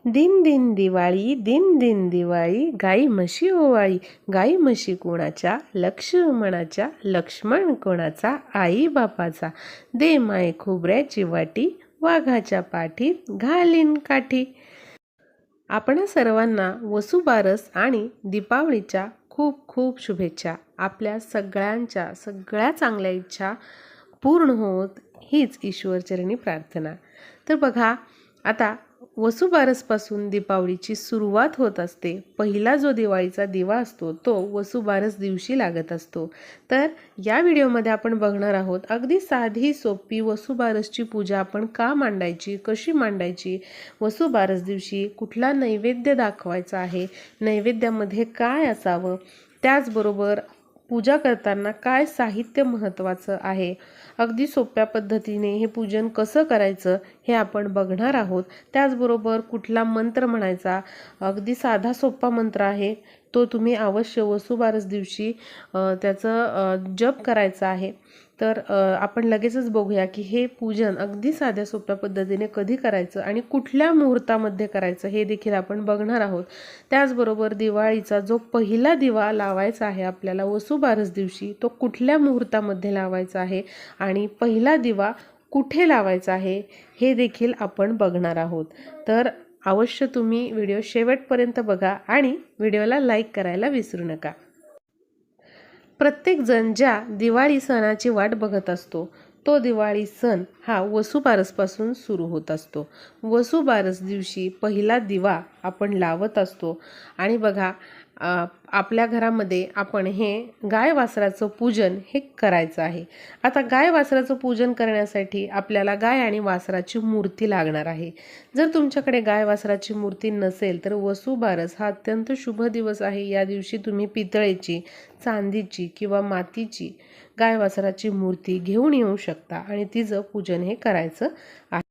दिन दिन दिवाळी, दिन दिन दिवाळी, गाई म्हशी ओवाळी. गाई म्हशी कोणाच्या? लक्ष्मणाच्या. लक्ष्मण कोणाचा? आई बापाचा. दे माय खोबऱ्याची वाटी, वाघाच्या पाठीत घालीन काठी. आपणा सर्वांना वसुबारस आणि दीपावलीच्या खूप खूप शुभेच्छा. आपल्या सगळ्यांच्या सगळ्या चांगल्या इच्छा पूर्ण होत हीच ईश्वरचरणी प्रार्थना. तर बघा, आता वसुबारसपासून दीपावलीची सुरुवात होत असते. पहिला जो दिवाळीचा दिवा असतो तो वसुबारस दिवशी लागत असतो. तर या व्हिडिओमध्ये आपण बघणार आहोत अगदी साधी सोपी वसुबारसची पूजा आपण का मांडायची, कशी मांडायची, वसुबारस दिवशी कुठला नैवेद्य दाखवायचा आहे, नैवेद्यामध्ये काय असावं, त्याचबरोबर पूजा करताना काय साहित्य महत्त्वाचं आहे, अगदी सोप्या पद्धतीने हे पूजन कसं करायचं हे आपण बघणार आहोत. त्याचबरोबर कुठला मंत्र म्हणायचा, अगदी साधा सोपा मंत्र आहे, तो तुम्ही अवश्य वसुबारस दिवशी त्याचं जप करायचा आहे. तर आपण लगेचच बघूया की हे पूजन अगदी साध्या सोप्या पद्धतीने कधी करायचं आणि कुठल्या मुहूर्तामध्ये करायचं हे देखील आपण बघणार आहोत. त्याचबरोबर दिवाळीचा जो पहिला दिवा लावायचा आहे आपल्याला वसुबारस दिवशी, तो कुठल्या मुहूर्तामध्ये लावायचा आहे आणि पहिला दिवा कुठे लावायचा आहे हे देखील आपण बघणार आहोत. तर अवश्य तुम्ही व्हिडिओ शेवटपर्यंत बघा आणि व्हिडिओला लाईक करायला विसरू नका. प्रत्येकजण ज्या दिवाळी सणाची वाट बघत असतो तो दिवाळी सण हा वसुबारसपासून सुरू होत असतो. वसुबारस दिवशी पहिला दिवा आपण लावत असतो आणि बघा, आपल्या घरामध्ये आपण हे गाय वासराचं पूजन हे करायचं आहे. आता गाय वासराचं पूजन करण्यासाठी आपल्याला गाय आणि वासराची मूर्ती लागणार आहे. जर तुमच्याकडे गाय वासराची मूर्ती नसेल तर वसुबारस हा अत्यंत शुभ दिवस आहे. या दिवशी तुम्ही पितळेची, चांदीची किंवा मातीची गाय वासराची मूर्ती घेऊन येऊ शकता आणि तिचं पूजन हे करायचं आहे.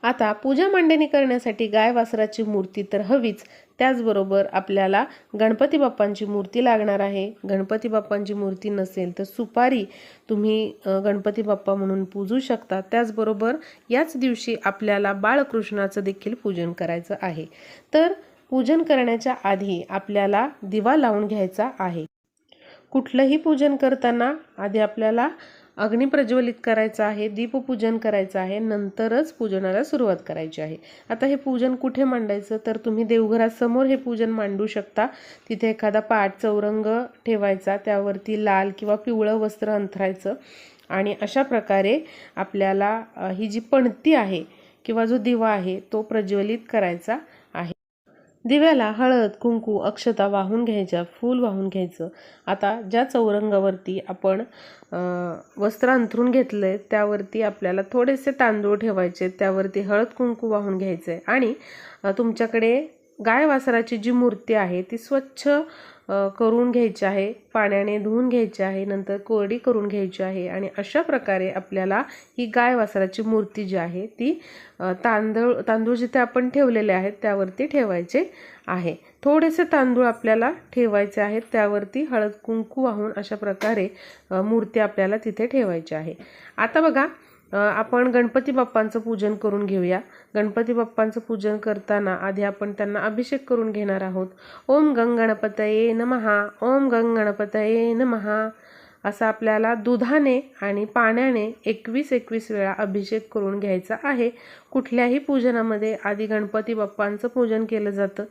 आता पूजा मांडणी करण्यासाठी गाय वासराची मूर्ती तर हवीच, त्याचबरोबर आपल्याला गणपती बाप्पांची मूर्ती लागणार आहे. गणपती बाप्पांची मूर्ती नसेल तर सुपारी तुम्ही गणपती बाप्पा म्हणून पूजू शकता. त्याचबरोबर याच दिवशी आपल्याला बाळकृष्णाचं देखील पूजन करायचं आहे. तर पूजन करण्याच्या आधी आपल्याला दिवा लावून घ्यायचा आहे. कुठलंही पूजन करताना आधी आपल्याला अग्नी प्रज्वलित करायचा आहे, दीपपूजन करायचं आहे, नंतरच पूजनाला सुरुवात करायची आहे. आता हे पूजन कुठे मांडायचं तर तुम्ही देवघरासमोर हे पूजन मांडू शकता. तिथे एखादा पाट चौरंग ठेवायचा, त्यावरती लाल किंवा पिवळं वस्त्र अंथरायचं आणि अशा प्रकारे आपल्याला ही जी पणती आहे किंवा जो दिवा आहे तो प्रज्वलित करायचा आहे. दिव्याला हळद, कुंकू, अक्षता वाहून घ्यायच्या, फूल वाहून घ्यायचं. आता ज्या चौरंगावरती आपण वस्त्र अंथरून घेतलंय त्यावरती आपल्याला थोडेसे तांदूळ ठेवायचे, त्यावरती हळद कुंकू वाहून घ्यायचे आणि तुमच्याकडे गाय वासराची जी मूर्ती आहे ती स्वच्छ करून घ्यायची आहे, पाण्याने धुवून घ्यायची आहे, नंतर कोरडी करून घ्यायची आहे आणि अशा प्रकारे आपल्याला ही गाय वासराची मूर्ती जी आहे ती तांदूळ जिथे आपण ठेवलेले आहेत त्यावरती ठेवायचे आहे. थोडेसे तांदूळ आपल्याला ठेवायचे आहेत, त्यावरती हळद कुंकू वाहून अशा प्रकारे मूर्ती आपल्याला तिथे ठेवायची आहे. आता बघा, आपण गणपती बाप्पांचं पूजन करून घेऊया. गणपती बाप्पांचं पूजन करताना आधी आपण त्यांना अभिषेक करून घेणार आहोत. ओम गणपतये नमः, ओम गणपतये नमः असा आपल्याला दुधाने आणि पाण्याने 21 वेळा अभिषेक करून घ्यायचा आहे. कुठल्याही पूजनामध्ये आधी गणपती बाप्पांचं पूजन केलं जातं.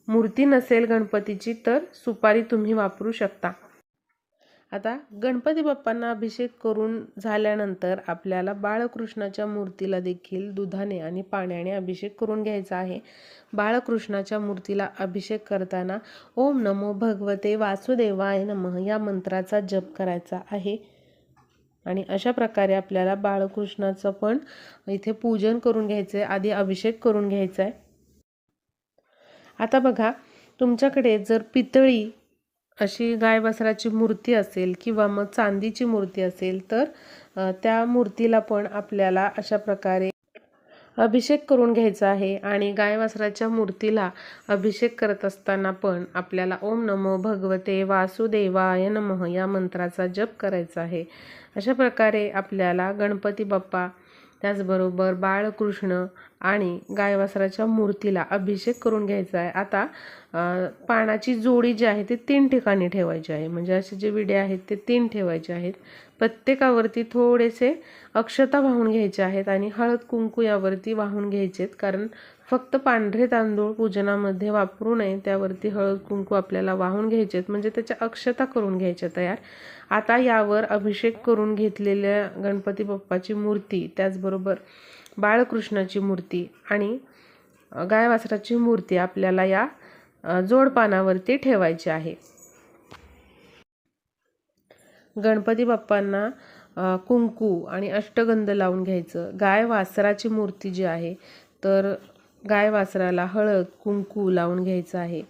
मूर्ती नसेल गणपतीची तर सुपारी तुम्ही वापरू शकता. आता गणपती बाप्पांना अभिषेक करून झाल्यानंतर आपल्याला बाळकृष्णाच्या मूर्तीला देखील दुधाने आणि पाण्याने अभिषेक करून घ्यायचा आहे. बाळकृष्णाच्या मूर्तीला अभिषेक करताना ओम नमो भगवते वासुदेवाय नमः या मंत्राचा जप करायचा आहे आणि अशा प्रकारे आपल्याला बाळकृष्णाचं पण इथे पूजन करून घ्यायचं आहे, आधी अभिषेक करून घ्यायचा आहे. आता बघा, तुमच्याकडे जर पितळी अशी गाय वासराची मूर्ती असेल किंवा मग चांदीची मूर्ती असेल तर त्या मूर्तीला पण आपल्याला अशा प्रकारे अभिषेक करून घ्यायचा आहे आणि गाय वासराच्या मूर्तीला अभिषेक करत असताना पण आपल्याला ओम नमो भगवते वासुदेवाय नमः या मंत्राचा जप करायचा आहे. अशा प्रकारे आपल्याला गणपती बाप्पा, त्याचबरोबर बाळकृष्ण आणि गायवासराच्या मूर्तीला अभिषेक करून घ्यायचा आहे. आता पानाची जोडी जी आहे ती 3 ठिकाणी ठेवायची आहे. म्हणजे असे जे विडे आहेत ते 3 ठेवायचे आहेत. प्रत्येकावरती थोडेसे अक्षता वाहून घ्यायचे आहेत आणि हळद कुंकू यावरती वाहून घ्यायचेत. कारण फक्त पांढरे तांदूळ पूजनामध्ये वापरू नये, त्यावरती हळद कुंकू आपल्याला वाहून घ्यायचेत, म्हणजे त्याच्या अक्षता करून घ्यायच्या तयार. आता यावर अभिषेक करून घेतलेल्या गणपती बाप्पाची मूर्ती, त्याचबरोबर बाळकृष्णाची मूर्ती आणि गायवासराची मूर्ती आपल्याला या जोडपानावरती ठेवायची आहे. गणपती बाप्पांना कुंकू आणि अष्टगंध लावून घ्यायचं. गायवासराची मूर्ती जी आहे तर गायवासराला हळद कुंकू लावून घ्यायचं आहे.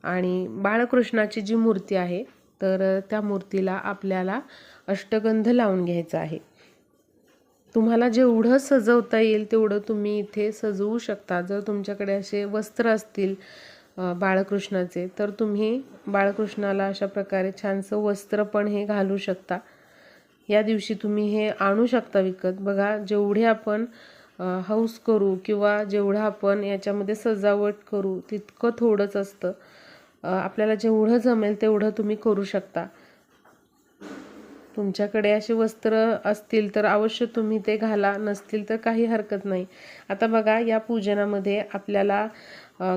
आणि बाळकृष्णाची जी मूर्ती आहे तर त्या मूर्तीला आपल्याला अष्टगंध लावून घ्यायचा आहे. तुम्हाला जेवढं सजवता येईल तेवढं तुम्ही इथे सजवू शकता. जर तुमच्याकडे असे वस्त्र असतील बाळकृष्णाचे तर तुम्ही बाळकृष्णाला अशा प्रकारे छानसं वस्त्र पण हे घालू शकता. या दिवशी तुम्ही हे आणू शकता विकत. बघा, जेवढे आपण हौस करू किंवा जेवढं आपण याच्यामध्ये सजावट करू तितकं थोडंच असतं. आपल्याला जेवढं जमेल तेवढं तुम्ही करू शकता. तुमच्याकडे असे वस्त्र असतील तर अवश्य तुम्ही ते घाला, नसतील तर काही हरकत नाही. आता बघा, या पूजनामध्ये आपल्याला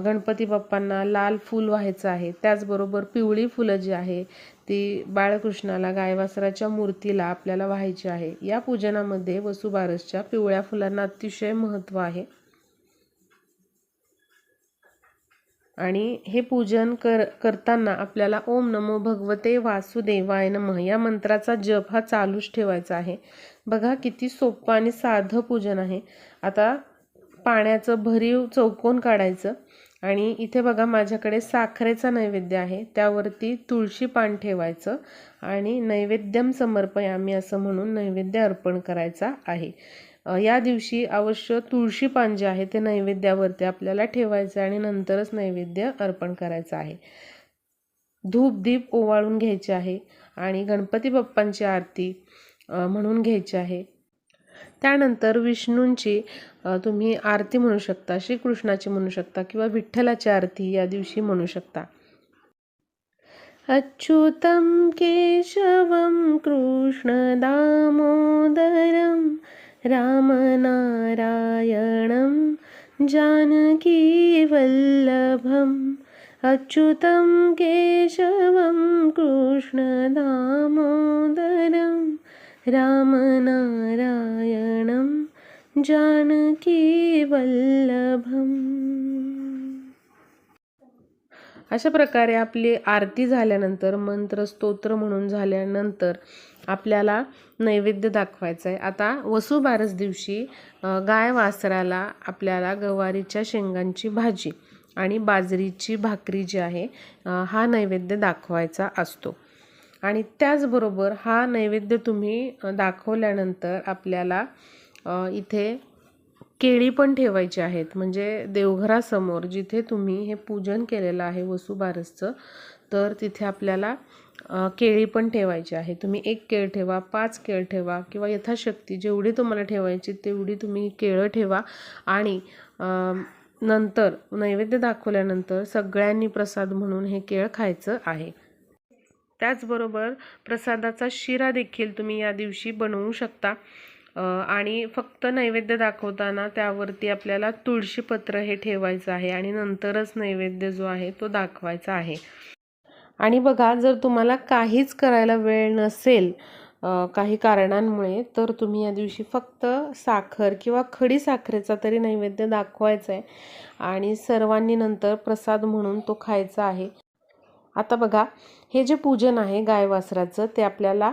गणपती बाप्पांना लाल फूल व्हायचं आहे. त्याचबरोबर पिवळी फुलं जी आहे ती बाळकृष्णाला गायवासराच्या मूर्तीला आपल्याला व्हायची आहे. या पूजनामध्ये वसुबारसच्या पिवळ्या फुलांना अतिशय महत्त्व आहे. आणि हे पूजन करताना आपल्याला ओम नमो भगवते वासुदेवाय नमः या मंत्राचा जप हा चालूच ठेवायचा आहे. बघा किती सोपं आणि साधं पूजन आहे. आता पाण्याचं भरीव चौकोन काढायचं आणि इथे बघा माझ्याकडे साखरेचा नैवेद्य आहे. त्यावरती तुळशी पान ठेवायचं आणि नैवेद्यम समर्पयामी असं म्हणून नैवेद्य अर्पण करायचा आहे. या दिवशी अवश्य तुळशी पान जे आहे ते नैवेद्यावरती आपल्याला ठेवायचं आणि नंतरच नैवेद्य अर्पण करायचं आहे. धूप दीप ओवाळून घ्यायचे आहे आणि गणपती बाप्पांची आरती म्हणून घ्यायची आहे. त्यानंतर विष्णूंची तुम्ही आरती म्हणू शकता, श्रीकृष्णाची म्हणू शकता किंवा विठ्ठलाची आरती या दिवशी म्हणू शकता. अच्युतं केशवं कृष्ण दामोदरं रामनारायणं जानकीवल्लभम्. अच्युतं केशवं कृष्ण दामोदरं रामनारायणं जानकीवल्लभम्. अशा प्रकारे आपली आरती झाल्यानंतर, मंत्र स्तोत्र म्हणून झाल्यानंतर आपल्याला नैवेद्य दाखवायचा आहे. आता वसुबारस दिवशी गाय वासराला आपल्याला गवारीच्या शेंगांची भाजी आणि बाजरीची भाकरी जी आहे हा नैवेद्य दाखवायचा असतो. आणि त्याचबरोबर हा नैवेद्य तुम्ही दाखवल्यानंतर आपल्याला इथे केळी पण ठेवायची आहेत. म्हणजे देवघरासमोर जिथे तुम्ही हे पूजन केलेलं आहे वसुबारसचं, तर तिथे आपल्याला केळी पण ठेवायची आहे. तुम्ही 1 केळ ठेवा, 5 केळ ठेवा किंवा यथाशक्ती जेवढी तुम्हाला ठेवायची तेवढी तुम्ही केळं ठेवा. आणि नंतर नैवेद्य दाखवल्यानंतर सगळ्यांनी प्रसाद म्हणून हे केळ खायचं आहे. त्याचबरोबर प्रसादाचा शिरा देखील तुम्ही या दिवशी बनवू शकता. आणि फक्त नैवेद्य दाखवताना त्यावरती आपल्याला तुळशीपत्र हे ठेवायचं आहे आणि नंतरच नैवेद्य जो आहे तो दाखवायचा आहे. आणि बघा, जर तुम्हाला काहीच करायला वेळ नसेल काही कारणांमुळे, तर तुम्ही या दिवशी फक्त साखर किंवा खडी साखरेचा तरी नैवेद्य दाखवायचा आहे आणि सर्वांनी नंतर प्रसाद म्हणून तो खायचा आहे. आता बघा, हे जे पूजन आहे गायवासराचं ते आपल्याला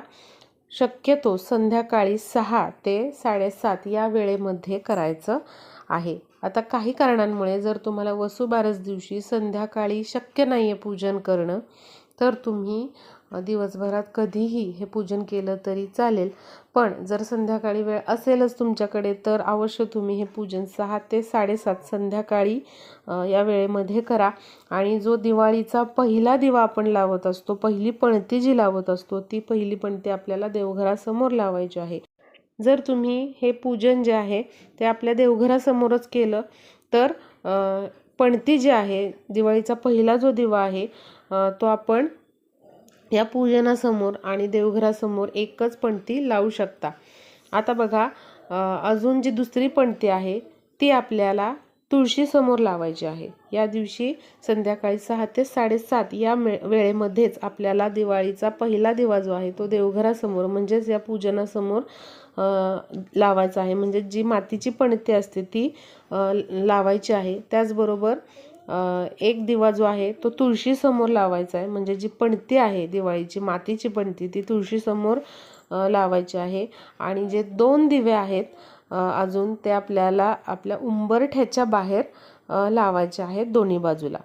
शक्यतो संध्याकाळी 6 ते 7:30 या वेळेमध्ये करायचं आहे. आता काही कारणांमुळे जर तुम्हाला वसुबारस दिवशी संध्याकाळी शक्य नाही आहे पूजन करणं, तर तुम्ही दिवसभरात कधीही हे पूजन केलं तरी चालेल. पण जर संध्याकाळी वेळ असेलच तुमच्याकडे तर अवश्य तुम्ही हे पूजन 6 ते 7:30 संध्याकाळी या वेळेमध्ये करा. आणि जो दिवाळीचा पहिला दिवा आपण लावत असतो, पहिली पणती जी लावत असतो, ती पहिली पणती आपल्याला देवघरासमोर लावायची आहे. जर तुम्ही हे पूजन जे आहे ते आपल्या देवघरासमोरच केलं तर पणती जी आहे, दिवाळीचा पहिला जो दिवा आहे तो आपण या पूजनासमोर आणि देवघरासमोर एकच पणती लावू शकता. आता बघा, अजून जी दुसरी पणती आहे ती आपल्याला तुळशीसमोर लावायची आहे. या दिवशी संध्याकाळी 6 ते 7:30 या वेळेमध्येच आपल्याला दिवाळीचा पहिला दिवा जो आहे तो देवघरासमोर म्हणजेच या पूजनासमोर लावायचा आहे. म्हणजे जी मातीची पणती असते ती लावायची आहे. त्याचबरोबर एक दिवा जो आहे तो तुळशीसमोर लावायचा आहे. म्हणजे जी पणती आहे दिवाळीची मातीची पणती ती तुळशीसमोर लावायची आहे. आणि जे 2 दिवे आहेत अजून ते आपल्याला आपल्या उंबरठ्याच्या बाहेर लावायचे आहेत दोन्ही बाजूला.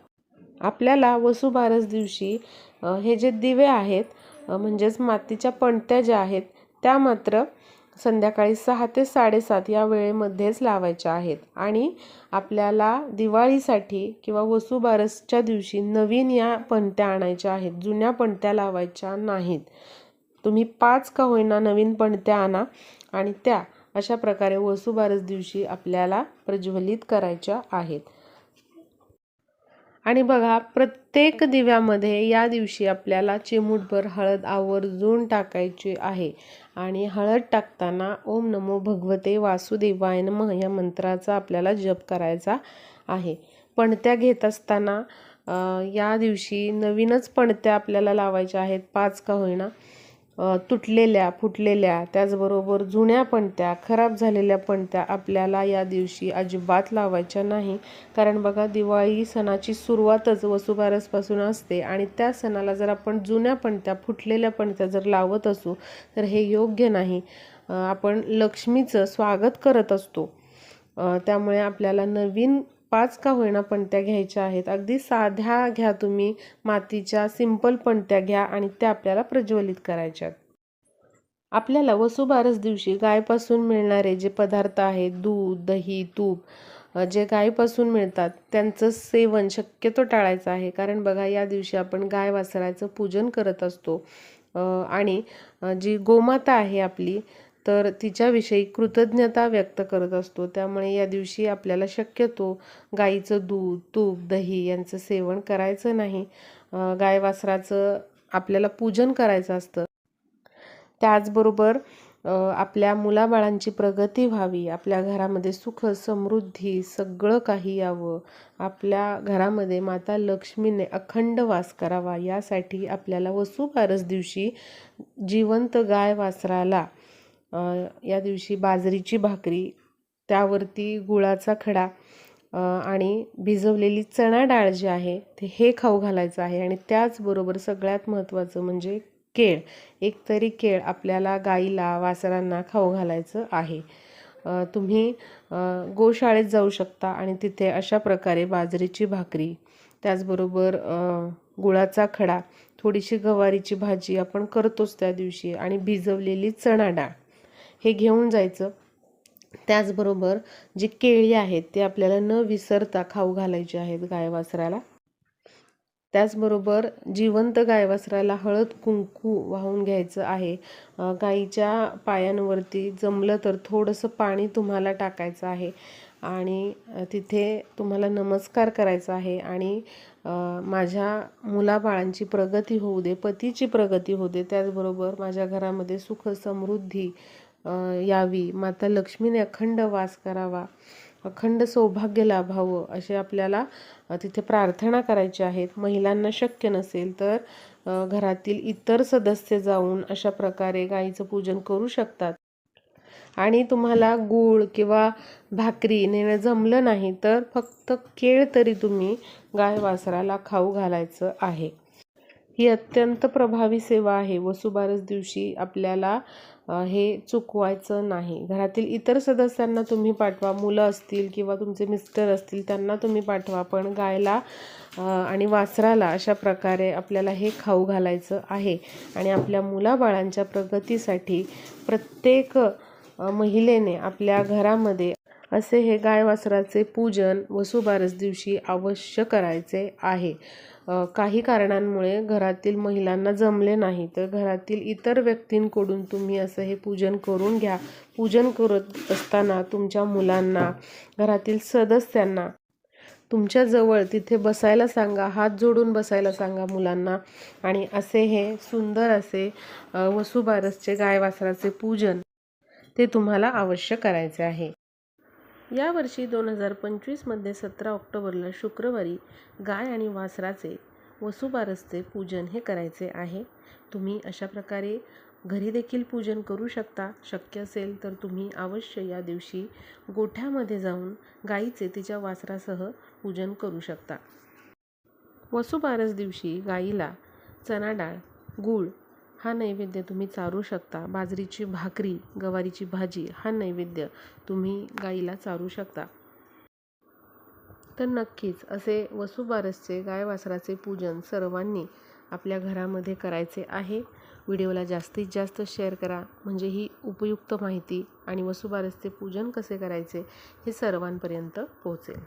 आपल्याला वसुबारस दिवशी हे जे दिवे आहेत म्हणजेच मातीच्या पणत्या ज्या आहेत त्या मात्र संध्याकाळी 6 ते 7:30 या वेळेमध्येच लावायच्या आहेत. आणि आपल्याला दिवाळीसाठी किंवा वसुबारसच्या दिवशी नवीन या पणत्या आणायच्या आहेत, जुन्या पणत्या लावायच्या नाहीत. तुम्ही 5 का होईना नवीन पणत्या आणा आणि त्या अशा प्रकारे वसुबारस दिवशी आपल्याला प्रज्वलित करायच्या आहेत. आणि बघा, प्रत्येक दिव्यामध्ये या दिवशी आपल्याला चिमूटभर हळद आवर्जून टाकायची आहे. आणि हळद टाकताना ओम नमो भगवते वासुदेवाय नमः या मंत्राचा आपल्याला जप करायचा आहे. पणत्या घेत असताना या दिवशी नवीनच पणत्या आपल्याला लावायच्या आहेत, 5 का होईना. तुटलेल्या फुटलेल्या त्याचबरोबर जुन्या पणत्या खराब झालेल्या पणत्या आपल्याला या दिवशी अजिबात लावायच्या नाही. कारण बघा, दिवाळी सणाची सुरुवातच वसुबारसपासून असते आणि त्या सणाला जर आपण जुन्या पणत्या फुटलेल्या पणत्या जर लावत असू तर हे योग्य नाही. आपण लक्ष्मीचं स्वागत करत असतो. त्यामुळे आपल्याला नवीन 5 का होईना पणत्या घ्यायच्या आहेत. अगदी साध्या घ्या, तुम्ही मातीच्या सिंपल पणत्या घ्या आणि त्या आपल्याला प्रज्वलित करायच्यात. आपल्याला वसुबारस दिवशी गायपासून मिळणारे जे पदार्थ आहेत, दूध, दही, तूप जे गायपासून मिळतात त्यांचं सेवन शक्यतो टाळायचं आहे. कारण बघा, या दिवशी आपण गाय वासराचं पूजन करत असतो आणि जी गोमाता आहे आपली तर तिच्याविषयी कृतज्ञता व्यक्त करत असतो. त्यामुळे या दिवशी आपल्याला शक्यतो गाईचं दूध, तूप, दही यांचं सेवन करायचं नाही. गाय वासराचं आपल्याला पूजन करायचं असतं. त्याचबरोबर आपल्या मुलाबाळांची प्रगती व्हावी, आपल्या घरामध्ये सुख समृद्धी सगळं काही यावं, आपल्या घरामध्ये माता लक्ष्मीने अखंड वास करावा, यासाठी आपल्याला वसुबारस दिवशी जिवंत गाय वासराला या दिवशी बाजरीची भाकरी, त्यावरती गुळाचा खडा आणि भिजवलेली चणा डाळ जी आहे ते हे खाऊ घालायचं आहे. आणि त्याचबरोबर सगळ्यात महत्त्वाचं म्हणजे केळ, एकतरी केळ आपल्याला गाईला वासरांना खाऊ घालायचं आहे. तुम्ही गोशाळेत जाऊ शकता आणि तिथे अशा प्रकारे बाजरीची भाकरी, त्याचबरोबर गुळाचा खडा, थोडीशी गवारीची भाजी आपण करतोच त्या दिवशी आणि भिजवलेली चणा डाळ हे घेऊन जायचं. त्याचबरोबर जी केळी आहेत ते आपल्याला न विसरता खाऊ घालायची आहेत गाय वासराला. त्याचबरोबर जिवंत गाय वासराला हळद कुंकू वाहून घ्यायचं आहे. गाईच्या पायांवरती जमलं तर थोडंसं पाणी तुम्हाला टाकायचं आहे आणि तिथे तुम्हाला नमस्कार करायचा आहे. आणि माझ्या मुलाबाळांची प्रगती होऊ दे, पतीची प्रगती होऊ दे, त्याचबरोबर माझ्या घरामध्ये सुख समृद्धी यावी, माता लक्ष्मीने अखंड वास करावा, अखंड सौभाग्य लाभावं, असे आपल्याला तिथे प्रार्थना करायची आहेत. महिलांना शक्य नसेल तर घरातील इतर सदस्य जाऊन अशा प्रकारे गाईचं पूजन करू शकतात. आणि तुम्हाला गूळ किंवा भाकरी नेणं जमलं नाही तर फक्त केळ तरी तुम्ही गाय वासराला खाऊ घालायचं आहे. ही अत्यंत प्रभावी सेवा आहे. वसुबारस दिवशी आपल्याला हे चुकवायचं नाही. घरातील इतर सदस्यांना तुम्ही पाठवा, मुलं असतील किंवा तुमचे मिस्टर असतील त्यांना तुम्ही पाठवा, पण गायला आणि वासराला अशा प्रकारे आपल्याला हे खाऊ घालायचं आहे. आणि आपल्या मुलाबाळांच्या प्रगतीसाठी प्रत्येक महिलेने आपल्या घरामध्ये असे हे गाय वासराचे पूजन वसुबारस दिवशी अवश्य करायचे आहे. काही कारणांमुळे घरातील महिलांना जमले नाही तर घरातील इतर व्यक्तींकडून तुम्ही असं हे पूजन करून घ्या. पूजन करत असताना तुमच्या मुलांना, घरातील सदस्यांना तुमच्या जवळ तिथे बसायला सांगा, हात जोडून बसायला सांगा मुलांना. आणि असे हे सुंदर असे वसुबारसचे गाय वासराचे पूजन ते तुम्हाला अवश्य करायचे आहे. यावर्षी 2025मध्ये 17 ऑक्टोबरला शुक्रवारी गाय आणि वासराचे वसुबारसचे पूजन हे करायचे आहे. तुम्ही अशा प्रकारे घरी देखील पूजन करू शकता. शक्य असेल तर तुम्ही अवश्य या दिवशी गोठ्यामध्ये जाऊन गाईचे तिच्या वासरासह पूजन करू शकता. वसुबारस दिवशी गाईला चणा डाळ, गूळ हा नैवेद्य तुम्ही चारू शकता. बाजरीची भाकरी, गवारीची भाजी हा नैवेद्य तुम्ही गाईला चारू शकता. तर नक्कीच असे वसुबारसचे गाय वासराचे पूजन सर्वांनी आपल्या घरामध्ये करायचे आहे. व्हिडिओला जास्तीत जास्त शेअर करा म्हणजे ही उपयुक्त माहिती आणि वसुबारसचे पूजन कसे करायचे हे सर्वांपर्यंत पोहोचेल.